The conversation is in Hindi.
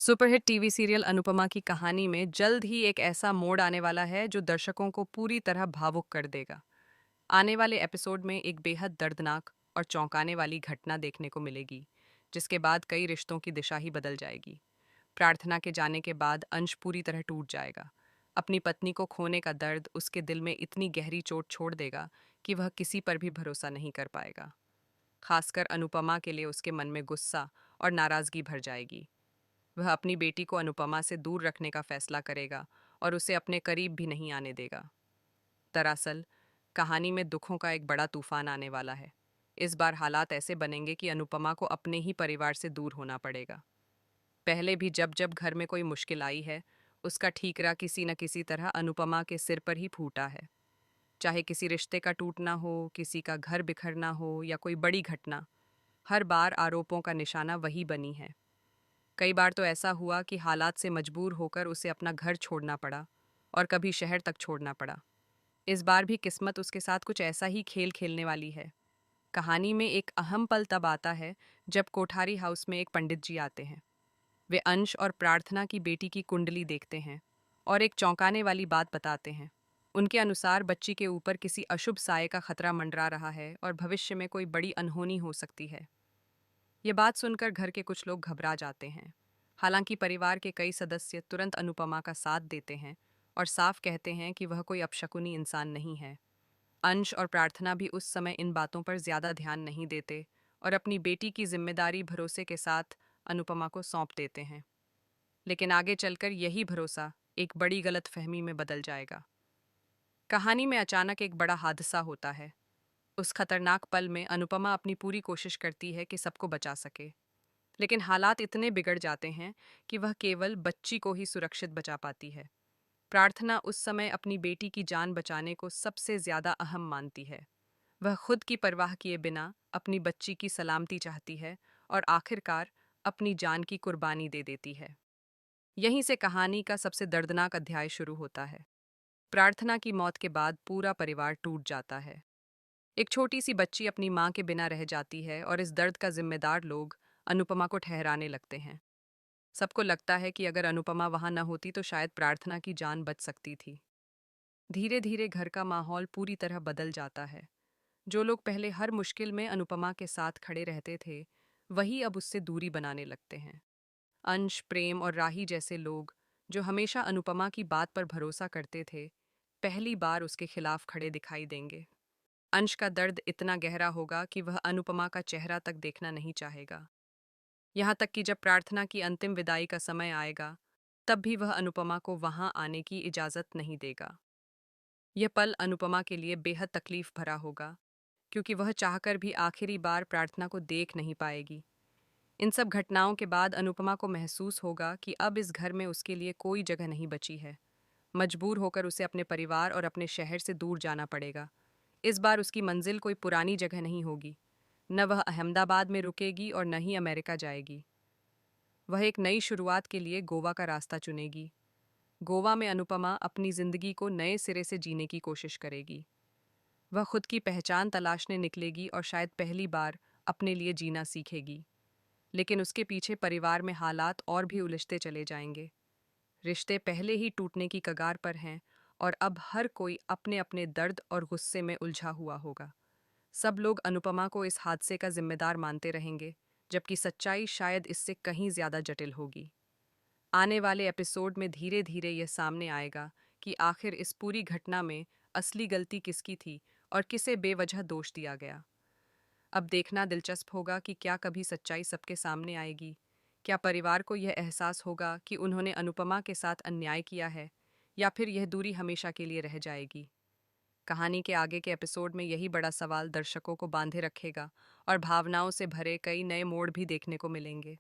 सुपरहिट टीवी सीरियल अनुपमा की कहानी में जल्द ही एक ऐसा मोड़ आने वाला है जो दर्शकों को पूरी तरह भावुक कर देगा। आने वाले एपिसोड में एक बेहद दर्दनाक और चौंकाने वाली घटना देखने को मिलेगी, जिसके बाद कई रिश्तों की दिशा ही बदल जाएगी। प्रार्थना के जाने के बाद अंश पूरी तरह टूट जाएगा। अपनी पत्नी को खोने का दर्द उसके दिल में इतनी गहरी चोट छोड़ देगा कि वह किसी पर भी भरोसा नहीं कर पाएगा। खासकर अनुपमा के लिए उसके मन में गुस्सा और नाराजगी भर जाएगी। वह अपनी बेटी को अनुपमा से दूर रखने का फैसला करेगा और उसे अपने करीब भी नहीं आने देगा। दरअसल कहानी में दुखों का एक बड़ा तूफान आने वाला है। इस बार हालात ऐसे बनेंगे कि अनुपमा को अपने ही परिवार से दूर होना पड़ेगा। पहले भी जब जब घर में कोई मुश्किल आई है, उसका ठीकरा किसी न किसी तरह अनुपमा के सिर पर ही फूटा है। चाहे किसी रिश्ते का टूटना हो, किसी का घर बिखरना हो या कोई बड़ी घटना, हर बार आरोपों का निशाना वही बनी है। कई बार तो ऐसा हुआ कि हालात से मजबूर होकर उसे अपना घर छोड़ना पड़ा और कभी शहर तक छोड़ना पड़ा। इस बार भी किस्मत उसके साथ कुछ ऐसा ही खेल खेलने वाली है। कहानी में एक अहम पल तब आता है जब कोठारी हाउस में एक पंडित जी आते हैं। वे अंश और प्रार्थना की बेटी की कुंडली देखते हैं और एक चौंकाने वाली बात बताते हैं। उनके अनुसार बच्ची के ऊपर किसी अशुभ साये का खतरा मंडरा रहा है और भविष्य में कोई बड़ी अनहोनी हो सकती है। ये बात सुनकर घर के कुछ लोग घबरा जाते हैं। हालांकि परिवार के कई सदस्य तुरंत अनुपमा का साथ देते हैं और साफ कहते हैं कि वह कोई अपशकुनी इंसान नहीं है। अंश और प्रार्थना भी उस समय इन बातों पर ज्यादा ध्यान नहीं देते और अपनी बेटी की जिम्मेदारी भरोसे के साथ अनुपमा को सौंप देते हैं। लेकिन आगे चलकर यही भरोसा एक बड़ी गलतफहमी में बदल जाएगा। कहानी में अचानक एक बड़ा हादसा होता है। उस खतरनाक पल में अनुपमा अपनी पूरी कोशिश करती है कि सबको बचा सके, लेकिन हालात इतने बिगड़ जाते हैं कि वह केवल बच्ची को ही सुरक्षित बचा पाती है। प्रार्थना उस समय अपनी बेटी की जान बचाने को सबसे ज्यादा अहम मानती है। वह खुद की परवाह किए बिना अपनी बच्ची की सलामती चाहती है और आखिरकार अपनी जान की कुर्बानी दे देती है। यहीं से कहानी का सबसे दर्दनाक अध्याय शुरू होता है। प्रार्थना की मौत के बाद पूरा परिवार टूट जाता है। एक छोटी सी बच्ची अपनी माँ के बिना रह जाती है और इस दर्द का जिम्मेदार लोग अनुपमा को ठहराने लगते हैं। सबको लगता है कि अगर अनुपमा वहां न होती तो शायद प्रार्थना की जान बच सकती थी। धीरे धीरे घर का माहौल पूरी तरह बदल जाता है। जो लोग पहले हर मुश्किल में अनुपमा के साथ खड़े रहते थे, वही अब उससे दूरी बनाने लगते हैं। अंश, प्रेम और राही जैसे लोग, जो हमेशा अनुपमा की बात पर भरोसा करते थे, पहली बार उसके खिलाफ खड़े दिखाई देंगे। अंश का दर्द इतना गहरा होगा कि वह अनुपमा का चेहरा तक देखना नहीं चाहेगा। यहाँ तक कि जब प्रार्थना की अंतिम विदाई का समय आएगा, तब भी वह अनुपमा को वहां आने की इजाजत नहीं देगा। यह पल अनुपमा के लिए बेहद तकलीफ भरा होगा, क्योंकि वह चाहकर भी आखिरी बार प्रार्थना को देख नहीं पाएगी। इन सब घटनाओं के बाद अनुपमा को महसूस होगा कि अब इस घर में उसके लिए कोई जगह नहीं बची है। मजबूर होकर उसे अपने परिवार और अपने शहर से दूर जाना पड़ेगा। इस बार उसकी मंजिल कोई पुरानी जगह नहीं होगी। न वह अहमदाबाद में रुकेगी और न ही अमेरिका जाएगी। वह एक नई शुरुआत के लिए गोवा का रास्ता चुनेगी। गोवा में अनुपमा अपनी जिंदगी को नए सिरे से जीने की कोशिश करेगी। वह खुद की पहचान तलाशने निकलेगी और शायद पहली बार अपने लिए जीना सीखेगी। लेकिन उसके पीछे परिवार में हालात और भी उलझते चले जाएंगे। रिश्ते पहले ही टूटने की कगार पर हैं और अब हर कोई अपने अपने दर्द और गुस्से में उलझा हुआ होगा। सब लोग अनुपमा को इस हादसे का जिम्मेदार मानते रहेंगे, जबकि सच्चाई शायद इससे कहीं ज्यादा जटिल होगी। आने वाले एपिसोड में धीरे धीरे यह सामने आएगा कि आखिर इस पूरी घटना में असली गलती किसकी थी और किसे बेवजह दोष दिया गया। अब देखना दिलचस्प होगा कि क्या कभी सच्चाई सबके सामने आएगी। क्या परिवार को यह एहसास होगा कि उन्होंने अनुपमा के साथ अन्याय किया है, या फिर यह दूरी हमेशा के लिए रह जाएगी। कहानी के आगे के एपिसोड में यही बड़ा सवाल दर्शकों को बांधे रखेगा और भावनाओं से भरे कई नए मोड़ भी देखने को मिलेंगे।